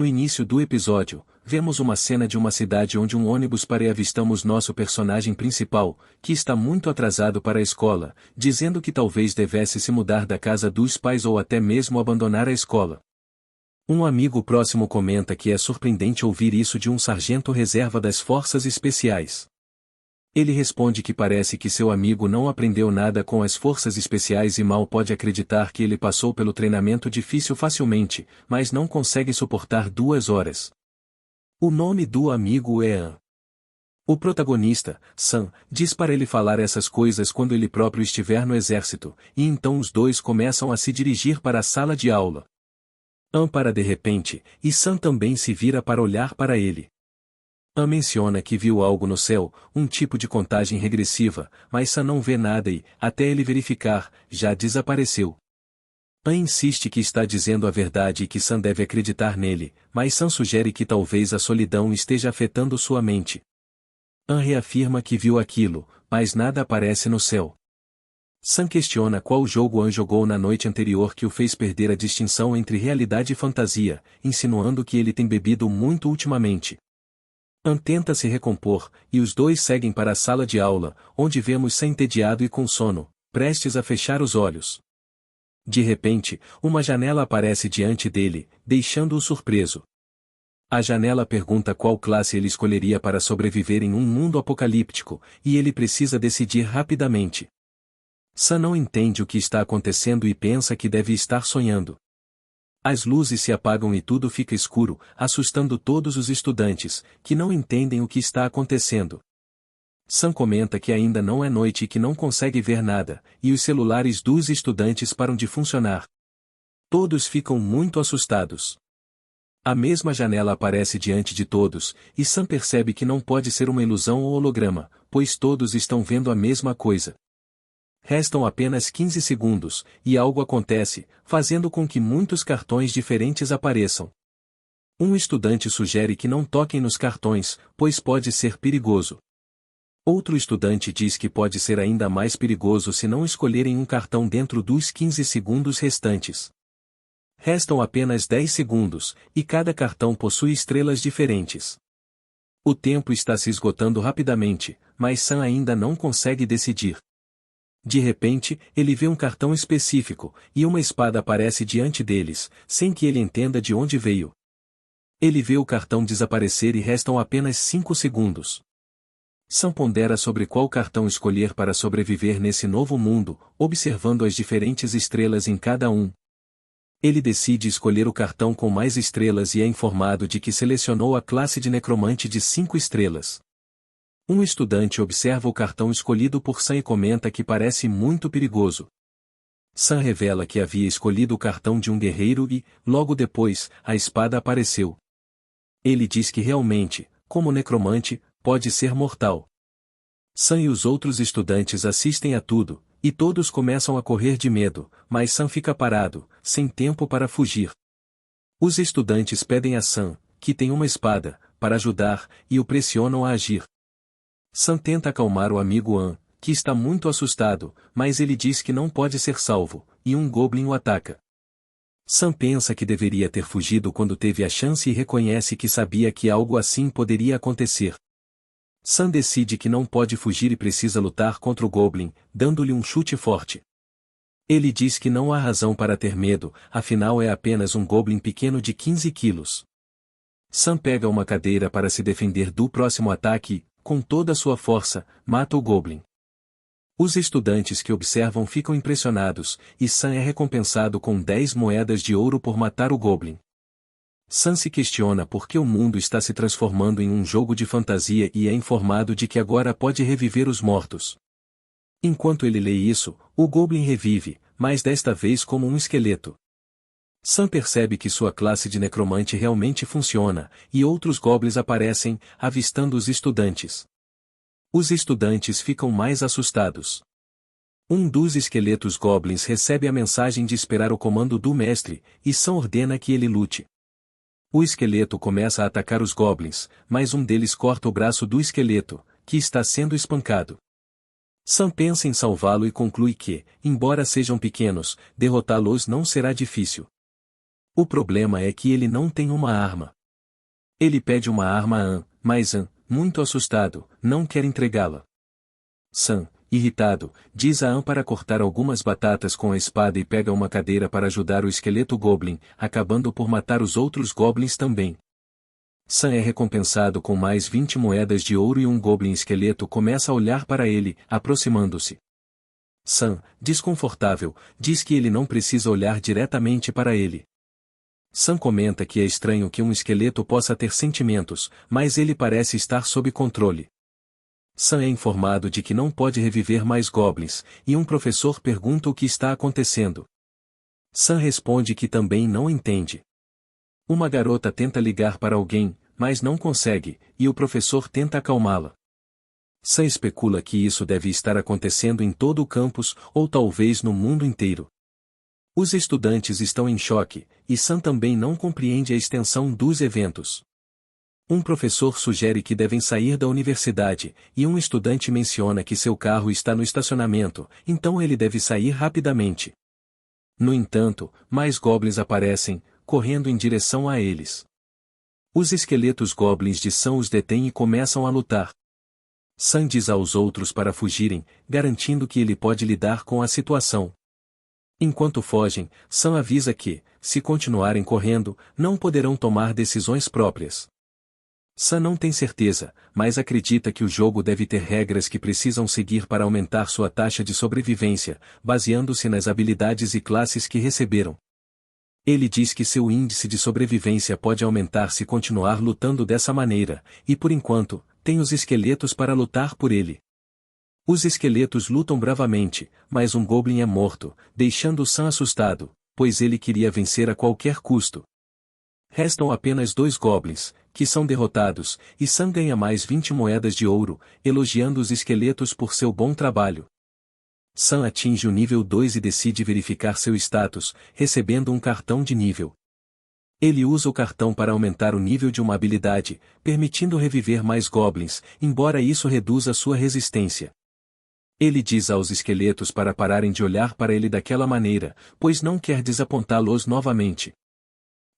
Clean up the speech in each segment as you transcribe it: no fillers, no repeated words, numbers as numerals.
No início do episódio, vemos uma cena de uma cidade onde um ônibus para e avistamos nosso personagem principal, que está muito atrasado para a escola, dizendo que talvez devesse se mudar da casa dos pais ou até mesmo abandonar a escola. Um amigo próximo comenta que é surpreendente ouvir isso de um sargento reserva das Forças Especiais. Ele responde que parece que seu amigo não aprendeu nada com as forças especiais e mal pode acreditar que ele passou pelo treinamento difícil facilmente, mas não consegue suportar 2 horas. O nome do amigo é An. O protagonista, Sam, diz para ele falar essas coisas quando ele próprio estiver no exército, e então os dois começam a se dirigir para a sala de aula. An para de repente, e Sam também se vira para olhar para ele. An menciona que viu algo no céu, um tipo de contagem regressiva, mas Sam não vê nada e, até ele verificar, já desapareceu. An insiste que está dizendo a verdade e que Sam deve acreditar nele, mas Sam sugere que talvez a solidão esteja afetando sua mente. An reafirma que viu aquilo, mas nada aparece no céu. Sam questiona qual jogo An jogou na noite anterior que o fez perder a distinção entre realidade e fantasia, insinuando que ele tem bebido muito ultimamente. An tenta se recompor, e os dois seguem para a sala de aula, onde vemos Sam entediado e com sono, prestes a fechar os olhos. De repente, uma janela aparece diante dele, deixando-o surpreso. A janela pergunta qual classe ele escolheria para sobreviver em um mundo apocalíptico, e ele precisa decidir rapidamente. Sam não entende o que está acontecendo e pensa que deve estar sonhando. As luzes se apagam e tudo fica escuro, assustando todos os estudantes, que não entendem o que está acontecendo. Sam comenta que ainda não é noite e que não consegue ver nada, e os celulares dos estudantes param de funcionar. Todos ficam muito assustados. A mesma janela aparece diante de todos, e Sam percebe que não pode ser uma ilusão ou holograma, pois todos estão vendo a mesma coisa. Restam apenas 15 segundos, e algo acontece, fazendo com que muitos cartões diferentes apareçam. Um estudante sugere que não toquem nos cartões, pois pode ser perigoso. Outro estudante diz que pode ser ainda mais perigoso se não escolherem um cartão dentro dos 15 segundos restantes. Restam apenas 10 segundos, e cada cartão possui estrelas diferentes. O tempo está se esgotando rapidamente, mas Sam ainda não consegue decidir. De repente, ele vê um cartão específico, e uma espada aparece diante deles, sem que ele entenda de onde veio. Ele vê o cartão desaparecer e restam apenas 5 segundos. Sam pondera sobre qual cartão escolher para sobreviver nesse novo mundo, observando as diferentes estrelas em cada um. Ele decide escolher o cartão com mais estrelas e é informado de que selecionou a classe de necromante de 5 estrelas. Um estudante observa o cartão escolhido por Sam e comenta que parece muito perigoso. Sam revela que havia escolhido o cartão de um guerreiro e, logo depois, a espada apareceu. Ele diz que realmente, como necromante, pode ser mortal. Sam e os outros estudantes assistem a tudo, e todos começam a correr de medo, mas Sam fica parado, sem tempo para fugir. Os estudantes pedem a Sam, que tem uma espada, para ajudar, e o pressionam a agir. Sam tenta acalmar o amigo An, que está muito assustado, mas ele diz que não pode ser salvo, e um goblin o ataca. Sam pensa que deveria ter fugido quando teve a chance e reconhece que sabia que algo assim poderia acontecer. Sam decide que não pode fugir e precisa lutar contra o goblin, dando-lhe um chute forte. Ele diz que não há razão para ter medo, afinal é apenas um goblin pequeno de 15 quilos. Sam pega uma cadeira para se defender do próximo ataque e, com toda a sua força, mata o goblin. Os estudantes que observam ficam impressionados, e Sam é recompensado com 10 moedas de ouro por matar o goblin. Sam se questiona por que o mundo está se transformando em um jogo de fantasia e é informado de que agora pode reviver os mortos. Enquanto ele lê isso, o goblin revive, mas desta vez como um esqueleto. Sam percebe que sua classe de necromante realmente funciona, e outros goblins aparecem, avistando os estudantes. Os estudantes ficam mais assustados. Um dos esqueletos goblins recebe a mensagem de esperar o comando do mestre, e Sam ordena que ele lute. O esqueleto começa a atacar os goblins, mas um deles corta o braço do esqueleto, que está sendo espancado. Sam pensa em salvá-lo e conclui que, embora sejam pequenos, derrotá-los não será difícil. O problema é que ele não tem uma arma. Ele pede uma arma a An, mas An, muito assustado, não quer entregá-la. Sam, irritado, diz a An para cortar algumas batatas com a espada e pega uma cadeira para ajudar o esqueleto Goblin, acabando por matar os outros Goblins também. Sam é recompensado com mais 20 moedas de ouro e um Goblin esqueleto começa a olhar para ele, aproximando-se. Sam, desconfortável, diz que ele não precisa olhar diretamente para ele. Sam comenta que é estranho que um esqueleto possa ter sentimentos, mas ele parece estar sob controle. Sam é informado de que não pode reviver mais Goblins, e um professor pergunta o que está acontecendo. Sam responde que também não entende. Uma garota tenta ligar para alguém, mas não consegue, e o professor tenta acalmá-la. Sam especula que isso deve estar acontecendo em todo o campus, ou talvez no mundo inteiro. Os estudantes estão em choque, e Sam também não compreende a extensão dos eventos. Um professor sugere que devem sair da universidade, e um estudante menciona que seu carro está no estacionamento, então ele deve sair rapidamente. No entanto, mais goblins aparecem, correndo em direção a eles. Os esqueletos goblins de Sam os detêm e começam a lutar. Sam diz aos outros para fugirem, garantindo que ele pode lidar com a situação. Enquanto fogem, Sam avisa que, se continuarem correndo, não poderão tomar decisões próprias. Sam não tem certeza, mas acredita que o jogo deve ter regras que precisam seguir para aumentar sua taxa de sobrevivência, baseando-se nas habilidades e classes que receberam. Ele diz que seu índice de sobrevivência pode aumentar se continuar lutando dessa maneira, e por enquanto, tem os esqueletos para lutar por ele. Os esqueletos lutam bravamente, mas um Goblin é morto, deixando Sam assustado, pois ele queria vencer a qualquer custo. Restam apenas 2 Goblins, que são derrotados, e Sam ganha mais 20 moedas de ouro, elogiando os esqueletos por seu bom trabalho. Sam atinge o nível 2 e decide verificar seu status, recebendo um cartão de nível. Ele usa o cartão para aumentar o nível de uma habilidade, permitindo reviver mais Goblins, embora isso reduza sua resistência. Ele diz aos esqueletos para pararem de olhar para ele daquela maneira, pois não quer desapontá-los novamente.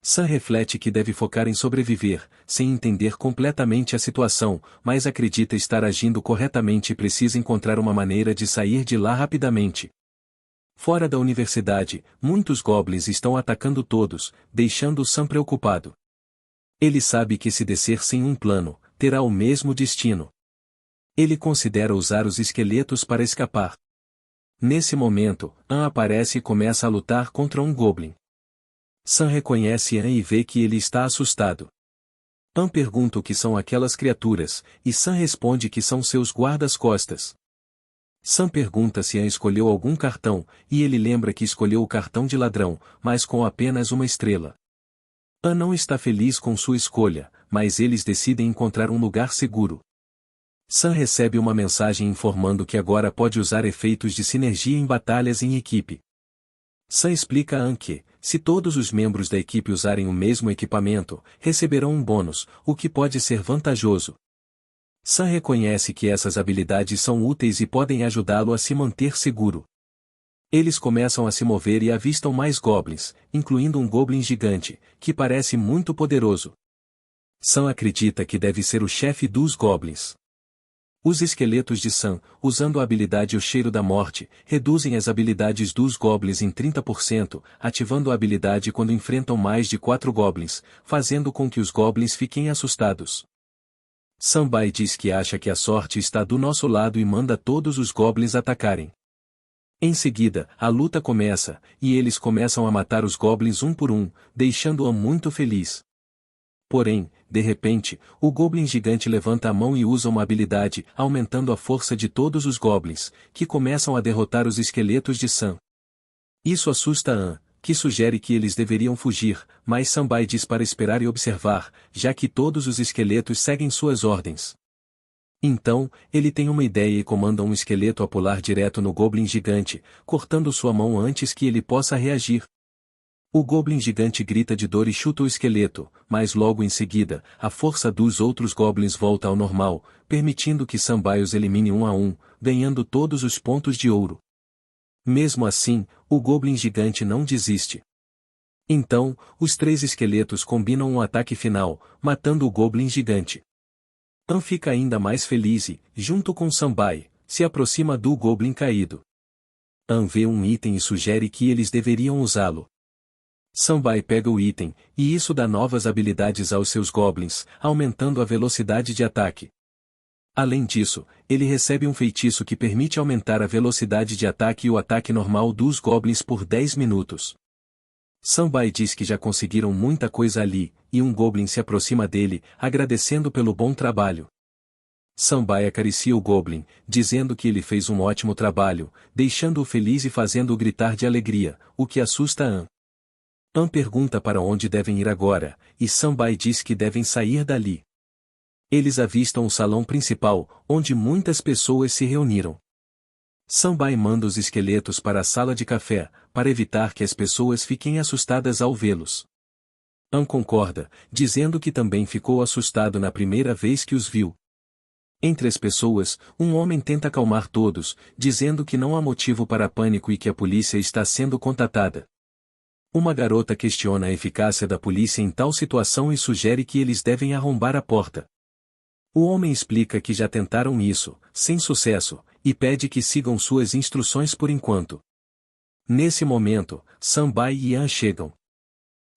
Sam reflete que deve focar em sobreviver, sem entender completamente a situação, mas acredita estar agindo corretamente e precisa encontrar uma maneira de sair de lá rapidamente. Fora da universidade, muitos Goblins estão atacando todos, deixando Sam preocupado. Ele sabe que se descer sem um plano, terá o mesmo destino. Ele considera usar os esqueletos para escapar. Nesse momento, An aparece e começa a lutar contra um Goblin. Sam reconhece An e vê que ele está assustado. An pergunta o que são aquelas criaturas, e Sam responde que são seus guardas-costas. Sam pergunta se An escolheu algum cartão, e ele lembra que escolheu o cartão de ladrão, mas com apenas uma estrela. An não está feliz com sua escolha, mas eles decidem encontrar um lugar seguro. Sam recebe uma mensagem informando que agora pode usar efeitos de sinergia em batalhas em equipe. Sam explica a An que, se todos os membros da equipe usarem o mesmo equipamento, receberão um bônus, o que pode ser vantajoso. Sam reconhece que essas habilidades são úteis e podem ajudá-lo a se manter seguro. Eles começam a se mover e avistam mais Goblins, incluindo um Goblin gigante, que parece muito poderoso. Sam acredita que deve ser o chefe dos Goblins. Os esqueletos de Sam, usando a habilidade O Cheiro da Morte, reduzem as habilidades dos Goblins em 30%, ativando a habilidade quando enfrentam mais de 4 Goblins, fazendo com que os Goblins fiquem assustados. Sambai diz que acha que a sorte está do nosso lado e manda todos os Goblins atacarem. Em seguida, a luta começa, e eles começam a matar os Goblins um por um, deixando-a muito feliz. Porém, de repente, o Goblin gigante levanta a mão e usa uma habilidade, aumentando a força de todos os Goblins, que começam a derrotar os esqueletos de Sam. Isso assusta An, que sugere que eles deveriam fugir, mas Sambai diz para esperar e observar, já que todos os esqueletos seguem suas ordens. Então, ele tem uma ideia e comanda um esqueleto a pular direto no Goblin gigante, cortando sua mão antes que ele possa reagir. O Goblin gigante grita de dor e chuta o esqueleto, mas logo em seguida, a força dos outros Goblins volta ao normal, permitindo que Sambai os elimine um a um, ganhando todos os pontos de ouro. Mesmo assim, o Goblin gigante não desiste. Então, os 3 esqueletos combinam um ataque final, matando o Goblin gigante. An fica ainda mais feliz e, junto com Sambai, se aproxima do Goblin caído. An vê um item e sugere que eles deveriam usá-lo. Sambai pega o item, e isso dá novas habilidades aos seus Goblins, aumentando a velocidade de ataque. Além disso, ele recebe um feitiço que permite aumentar a velocidade de ataque e o ataque normal dos Goblins por 10 minutos. Sambai diz que já conseguiram muita coisa ali, e um Goblin se aproxima dele, agradecendo pelo bom trabalho. Sambai acaricia o Goblin, dizendo que ele fez um ótimo trabalho, deixando-o feliz e fazendo-o gritar de alegria, o que assusta An. An pergunta para onde devem ir agora, e Sambai diz que devem sair dali. Eles avistam o salão principal, onde muitas pessoas se reuniram. Sambai manda os esqueletos para a sala de café, para evitar que as pessoas fiquem assustadas ao vê-los. An concorda, dizendo que também ficou assustado na primeira vez que os viu. Entre as pessoas, um homem tenta acalmar todos, dizendo que não há motivo para pânico e que a polícia está sendo contatada. Uma garota questiona a eficácia da polícia em tal situação e sugere que eles devem arrombar a porta. O homem explica que já tentaram isso, sem sucesso, e pede que sigam suas instruções por enquanto. Nesse momento, Sambai e An chegam.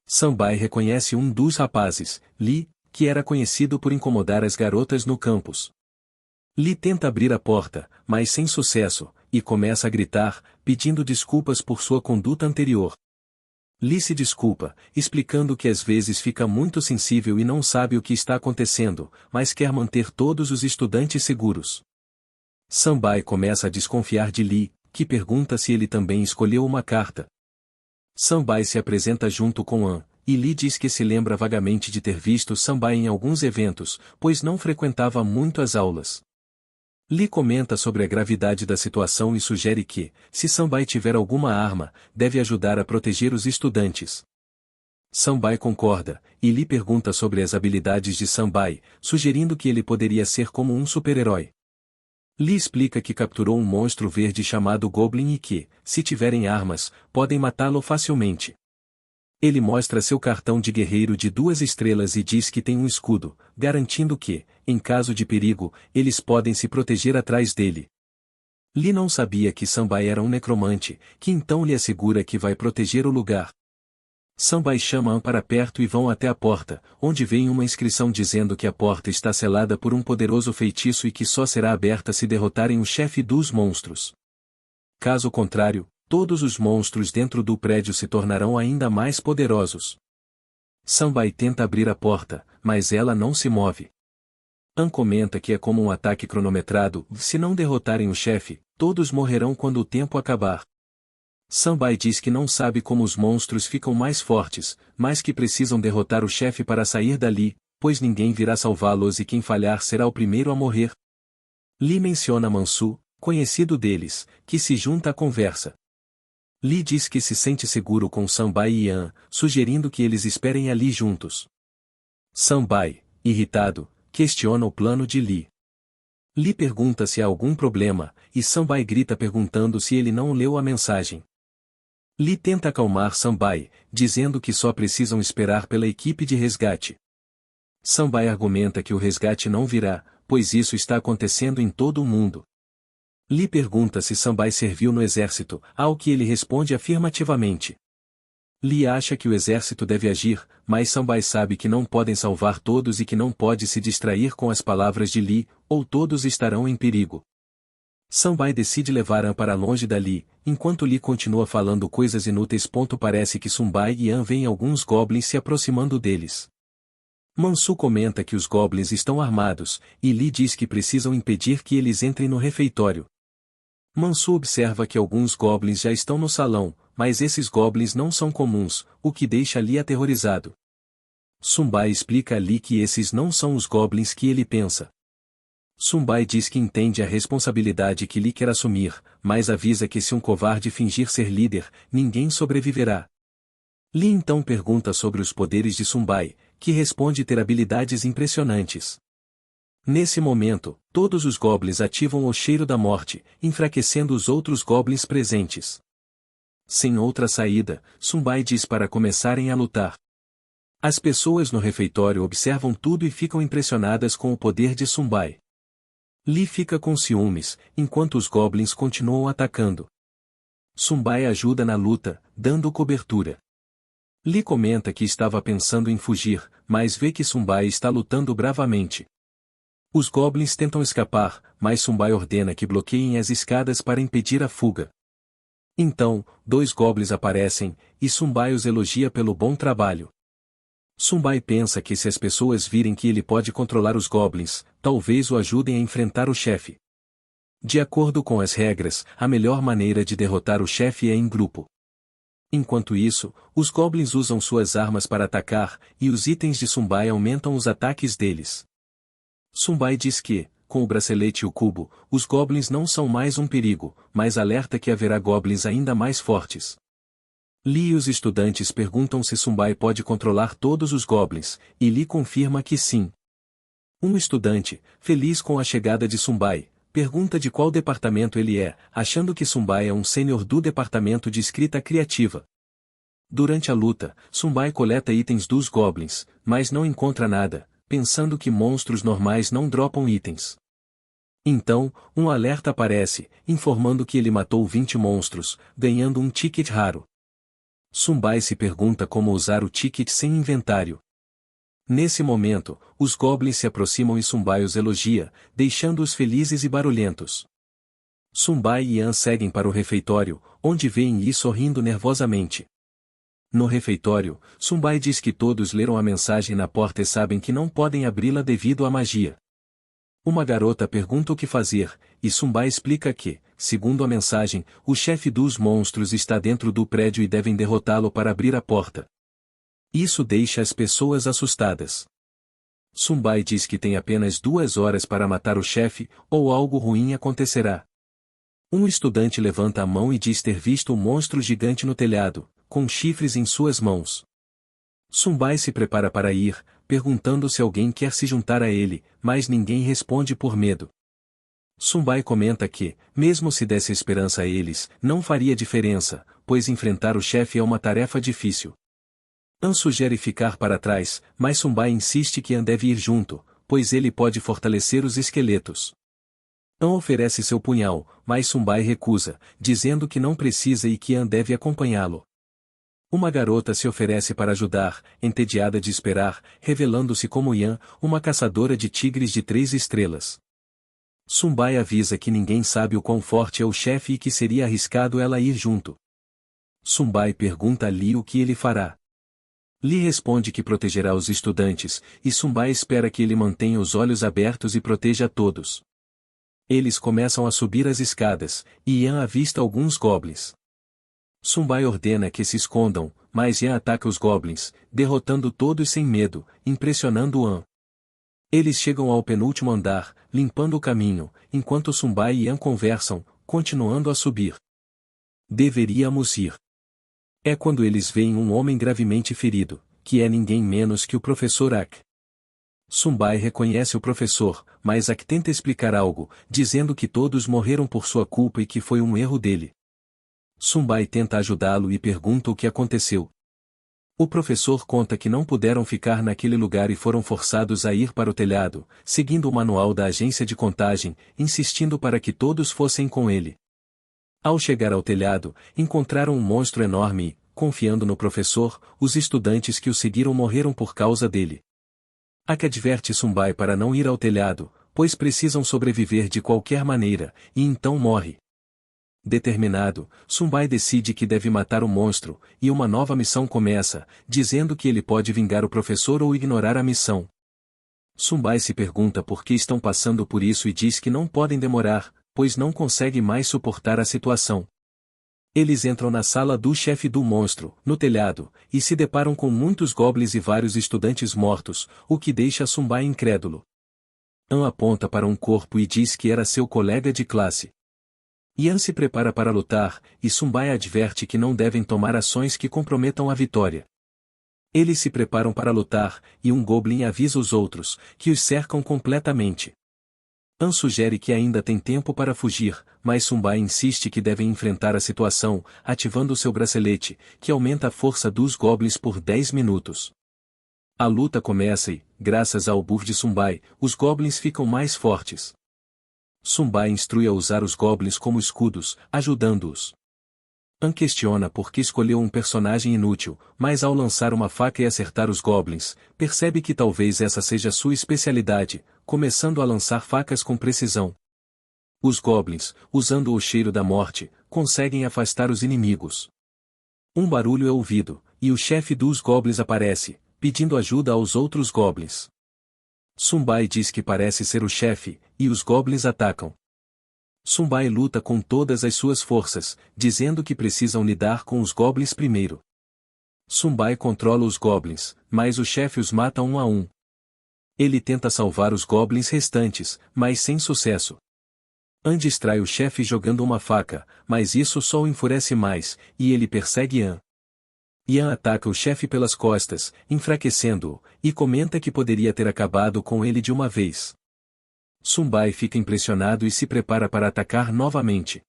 Sambai reconhece um dos rapazes, Lee, que era conhecido por incomodar as garotas no campus. Lee tenta abrir a porta, mas sem sucesso, e começa a gritar, pedindo desculpas por sua conduta anterior. Lee se desculpa, explicando que às vezes fica muito sensível e não sabe o que está acontecendo, mas quer manter todos os estudantes seguros. Sambai começa a desconfiar de Lee, que pergunta se ele também escolheu uma carta. Sambai se apresenta junto com An, e Lee diz que se lembra vagamente de ter visto Sambai em alguns eventos, pois não frequentava muito as aulas. Lee comenta sobre a gravidade da situação e sugere que, se Sambai tiver alguma arma, deve ajudar a proteger os estudantes. Sambai concorda, e Lee pergunta sobre as habilidades de Sambai, sugerindo que ele poderia ser como um super-herói. Lee explica que capturou um monstro verde chamado Goblin e que, se tiverem armas, podem matá-lo facilmente. Ele mostra seu cartão de guerreiro de 2 estrelas e diz que tem um escudo, garantindo que, em caso de perigo, eles podem se proteger atrás dele. Lee não sabia que Sambai era um necromante, que então lhe assegura que vai proteger o lugar. Sambai chama An para perto e vão até a porta, onde vem uma inscrição dizendo que a porta está selada por um poderoso feitiço e que só será aberta se derrotarem o chefe dos monstros. Caso contrário, todos os monstros dentro do prédio se tornarão ainda mais poderosos. Sambai tenta abrir a porta, mas ela não se move. An comenta que é como um ataque cronometrado, se não derrotarem o chefe, todos morrerão quando o tempo acabar. Sambai diz que não sabe como os monstros ficam mais fortes, mas que precisam derrotar o chefe para sair dali, pois ninguém virá salvá-los e quem falhar será o primeiro a morrer. Lee menciona Mansu, conhecido deles, que se junta à conversa. Lee diz que se sente seguro com Sambai e An, sugerindo que eles esperem ali juntos. Sambai, irritado, questiona o plano de Lee. Lee pergunta se há algum problema, e Sambai grita perguntando se ele não leu a mensagem. Lee tenta acalmar Sambai, dizendo que só precisam esperar pela equipe de resgate. Sambai argumenta que o resgate não virá, pois isso está acontecendo em todo o mundo. Lee pergunta se Sambai serviu no exército, ao que ele responde afirmativamente. Lee acha que o exército deve agir, mas Sambai sabe que não podem salvar todos e que não pode se distrair com as palavras de Lee, ou todos estarão em perigo. Sambai decide levar An para longe dali, enquanto Lee continua falando coisas inúteis. Parece que Sambai e An veem alguns goblins se aproximando deles. Mansu comenta que os goblins estão armados, e Lee diz que precisam impedir que eles entrem no refeitório. Mansu observa que alguns goblins já estão no salão, mas esses goblins não são comuns, o que deixa Lee aterrorizado. Sambai explica a Lee que esses não são os goblins que ele pensa. Sambai diz que entende a responsabilidade que Lee quer assumir, mas avisa que se um covarde fingir ser líder, ninguém sobreviverá. Lee então pergunta sobre os poderes de Sambai, que responde ter habilidades impressionantes. Nesse momento, todos os goblins ativam o cheiro da morte, enfraquecendo os outros goblins presentes. Sem outra saída, Sunbai diz para começarem a lutar. As pessoas no refeitório observam tudo e ficam impressionadas com o poder de Sunbai. Lee fica com ciúmes, enquanto os goblins continuam atacando. Sunbai ajuda na luta, dando cobertura. Lee comenta que estava pensando em fugir, mas vê que Sunbai está lutando bravamente. Os goblins tentam escapar, mas Sunbai ordena que bloqueiem as escadas para impedir a fuga. Então, 2 goblins aparecem, e Sunbai os elogia pelo bom trabalho. Sunbai pensa que se as pessoas virem que ele pode controlar os goblins, talvez o ajudem a enfrentar o chefe. De acordo com as regras, a melhor maneira de derrotar o chefe é em grupo. Enquanto isso, os goblins usam suas armas para atacar, e os itens de Sunbai aumentam os ataques deles. Sunbai diz que, com o bracelete e o cubo, os goblins não são mais um perigo, mas alerta que haverá goblins ainda mais fortes. Lee e os estudantes perguntam se Sunbai pode controlar todos os goblins, e Lee confirma que sim. Um estudante, feliz com a chegada de Sunbai, pergunta de qual departamento ele é, achando que Sunbai é um sênior do departamento de escrita criativa. Durante a luta, Sunbai coleta itens dos goblins, mas não encontra nada, pensando que monstros normais não dropam itens. Então, um alerta aparece, informando que ele matou 20 monstros, ganhando um ticket raro. Sunbai se pergunta como usar o ticket sem inventário. Nesse momento, os goblins se aproximam e Sunbai os elogia, deixando-os felizes e barulhentos. Sunbai e Yan seguem para o refeitório, onde veem Yi sorrindo nervosamente. No refeitório, Sunbai diz que todos leram a mensagem na porta e sabem que não podem abri-la devido à magia. Uma garota pergunta o que fazer, e Sunbai explica que, segundo a mensagem, o chefe dos monstros está dentro do prédio e devem derrotá-lo para abrir a porta. Isso deixa as pessoas assustadas. Sunbai diz que tem apenas 2 horas para matar o chefe, ou algo ruim acontecerá. Um estudante levanta a mão e diz ter visto um monstro gigante no telhado, com chifres em suas mãos. Sunbai se prepara para ir, perguntando se alguém quer se juntar a ele, mas ninguém responde por medo. Sunbai comenta que, mesmo se desse esperança a eles, não faria diferença, pois enfrentar o chefe é uma tarefa difícil. An sugere ficar para trás, mas Sunbai insiste que An deve ir junto, pois ele pode fortalecer os esqueletos. An oferece seu punhal, mas Sunbai recusa, dizendo que não precisa e que An deve acompanhá-lo. Uma garota se oferece para ajudar, entediada de esperar, revelando-se como Yan, uma caçadora de tigres de 3 estrelas. Sunbai avisa que ninguém sabe o quão forte é o chefe e que seria arriscado ela ir junto. Sunbai pergunta a Lee o que ele fará. Lee responde que protegerá os estudantes, e Sunbai espera que ele mantenha os olhos abertos e proteja todos. Eles começam a subir as escadas, e Yan avista alguns goblins. Sunbai ordena que se escondam, mas Yan ataca os goblins, derrotando todos sem medo, impressionando An. Eles chegam ao penúltimo andar, limpando o caminho, enquanto Sunbai e Yan conversam, continuando a subir. Deveríamos ir. É quando eles veem um homem gravemente ferido, que é ninguém menos que o professor Ak. Sunbai reconhece o professor, mas Ak tenta explicar algo, dizendo que todos morreram por sua culpa e que foi um erro dele. Sunbai tenta ajudá-lo e pergunta o que aconteceu. O professor conta que não puderam ficar naquele lugar e foram forçados a ir para o telhado, seguindo o manual da agência de contagem, insistindo para que todos fossem com ele. Ao chegar ao telhado, encontraram um monstro enorme e, confiando no professor, os estudantes que o seguiram morreram por causa dele. Ak adverte Sunbai para não ir ao telhado, pois precisam sobreviver de qualquer maneira, e então morre. Determinado, Sunbai decide que deve matar o monstro, e uma nova missão começa, dizendo que ele pode vingar o professor ou ignorar a missão. Sunbai se pergunta por que estão passando por isso e diz que não podem demorar, pois não consegue mais suportar a situação. Eles entram na sala do chefe do monstro, no telhado, e se deparam com muitos goblins e vários estudantes mortos, o que deixa Sunbai incrédulo. An aponta para um corpo e diz que era seu colega de classe. Yan se prepara para lutar, e Sunbai adverte que não devem tomar ações que comprometam a vitória. Eles se preparam para lutar, e um goblin avisa os outros, que os cercam completamente. An sugere que ainda tem tempo para fugir, mas Sumbai insiste que devem enfrentar a situação, ativando seu bracelete, que aumenta a força dos goblins por 10 minutos. A luta começa e, graças ao buff de Sumbai, os goblins ficam mais fortes. Sumbai instrui a usar os goblins como escudos, ajudando-os. An questiona por que escolheu um personagem inútil, mas ao lançar uma faca e acertar os goblins, percebe que talvez essa seja sua especialidade, começando a lançar facas com precisão. Os goblins, usando o cheiro da morte, conseguem afastar os inimigos. Um barulho é ouvido, e o chefe dos goblins aparece, pedindo ajuda aos outros goblins. Sumbai diz que parece ser o chefe, e os goblins atacam. Sumbai luta com todas as suas forças, dizendo que precisam lidar com os goblins primeiro. Sumbai controla os goblins, mas o chefe os mata um a um. Ele tenta salvar os goblins restantes, mas sem sucesso. An distrai o chefe jogando uma faca, mas isso só o enfurece mais, e ele persegue An. Ian ataca o chefe pelas costas, enfraquecendo-o, e comenta que poderia ter acabado com ele de uma vez. Sumbai fica impressionado e se prepara para atacar novamente.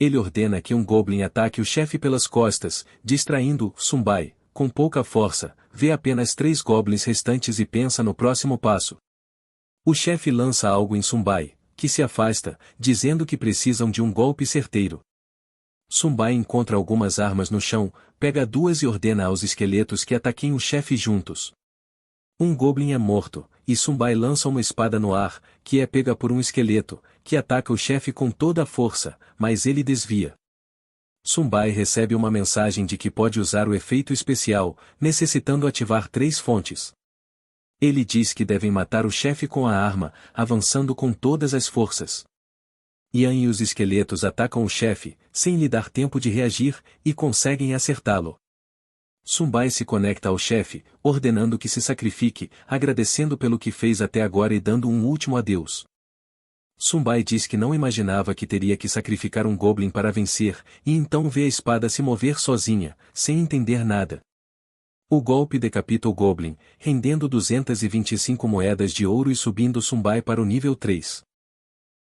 Ele ordena que um goblin ataque o chefe pelas costas, distraindo Sumbai, com pouca força, vê apenas 3 goblins restantes e pensa no próximo passo. O chefe lança algo em Sumbai, que se afasta, dizendo que precisam de um golpe certeiro. Sumbai encontra algumas armas no chão, pega 2 e ordena aos esqueletos que ataquem o chefe juntos. Um goblin é morto, e Sumbai lança uma espada no ar, que é pega por um esqueleto, que ataca o chefe com toda a força, mas ele desvia. Sumbai recebe uma mensagem de que pode usar o efeito especial, necessitando ativar 3 fontes. Ele diz que devem matar o chefe com a arma, avançando com todas as forças. Ian e os esqueletos atacam o chefe, sem lhe dar tempo de reagir, e conseguem acertá-lo. Sumbai se conecta ao chefe, ordenando que se sacrifique, agradecendo pelo que fez até agora e dando um último adeus. Sumbai diz que não imaginava que teria que sacrificar um goblin para vencer, e então vê a espada se mover sozinha, sem entender nada. O golpe decapita o goblin, rendendo 225 moedas de ouro e subindo Sumbai para o nível 3.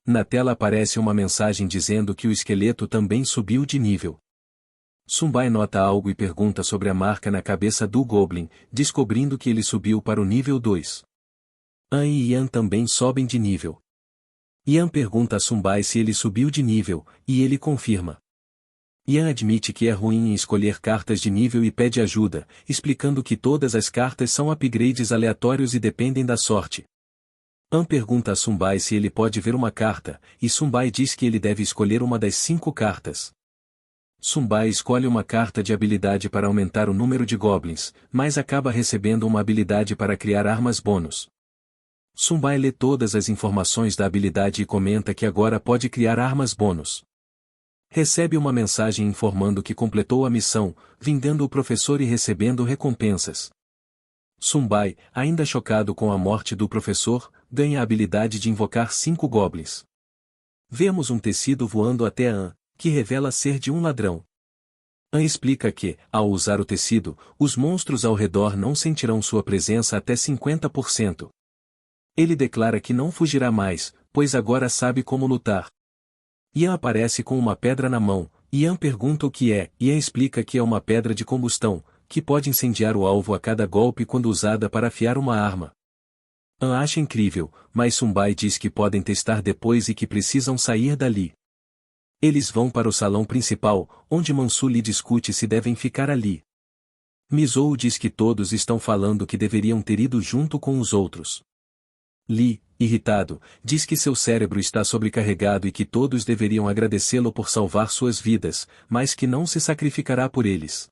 Na tela aparece uma mensagem dizendo que o esqueleto também subiu de nível. Sumbai nota algo e pergunta sobre a marca na cabeça do Goblin, descobrindo que ele subiu para o nível 2. An e Ian também sobem de nível. Ian pergunta a Sumbai se ele subiu de nível, e ele confirma. Ian admite que é ruim em escolher cartas de nível e pede ajuda, explicando que todas as cartas são upgrades aleatórios e dependem da sorte. An pergunta a Sumbai se ele pode ver uma carta, e Sumbai diz que ele deve escolher uma das 5 cartas. Sumbai escolhe uma carta de habilidade para aumentar o número de goblins, mas acaba recebendo uma habilidade para criar armas bônus. Sumbai lê todas as informações da habilidade e comenta que agora pode criar armas bônus. Recebe uma mensagem informando que completou a missão, vingando o professor e recebendo recompensas. Sumbai, ainda chocado com a morte do professor, ganha a habilidade de invocar 5 goblins. Vemos um tecido voando até An, que revela ser de um ladrão. An explica que, ao usar o tecido, os monstros ao redor não sentirão sua presença até 50%. Ele declara que não fugirá mais, pois agora sabe como lutar. Ian aparece com uma pedra na mão, Ian pergunta o que é, Ian explica que é uma pedra de combustão, que pode incendiar o alvo a cada golpe quando usada para afiar uma arma. An acha incrível, mas Sumbai diz que podem testar depois e que precisam sair dali. Eles vão para o salão principal, onde Mansu lhe discute se devem ficar ali. Mizou diz que todos estão falando que deveriam ter ido junto com os outros. Li, irritado, diz que seu cérebro está sobrecarregado e que todos deveriam agradecê-lo por salvar suas vidas, mas que não se sacrificará por eles.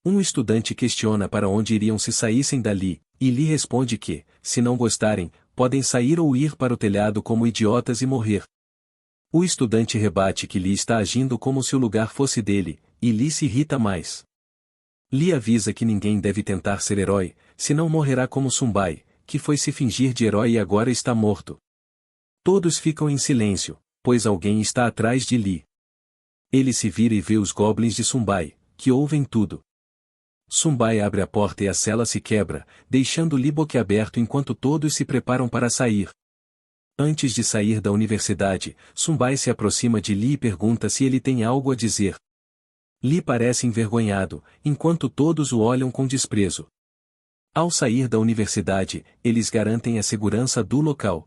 Um estudante questiona para onde iriam se saíssem dali, e Li responde que, se não gostarem, podem sair ou ir para o telhado como idiotas e morrer. O estudante rebate que Li está agindo como se o lugar fosse dele, e Li se irrita mais. Li avisa que ninguém deve tentar ser herói, senão morrerá como Sumbai, que foi se fingir de herói e agora está morto. Todos ficam em silêncio, pois alguém está atrás de Li. Ele se vira e vê os goblins de Sumbai, que ouvem tudo. Sumbai abre a porta e a cela se quebra, deixando Li boquiaberto enquanto todos se preparam para sair. Antes de sair da universidade, Sumbai se aproxima de Lee e pergunta se ele tem algo a dizer. Lee parece envergonhado, enquanto todos o olham com desprezo. Ao sair da universidade, eles garantem a segurança do local.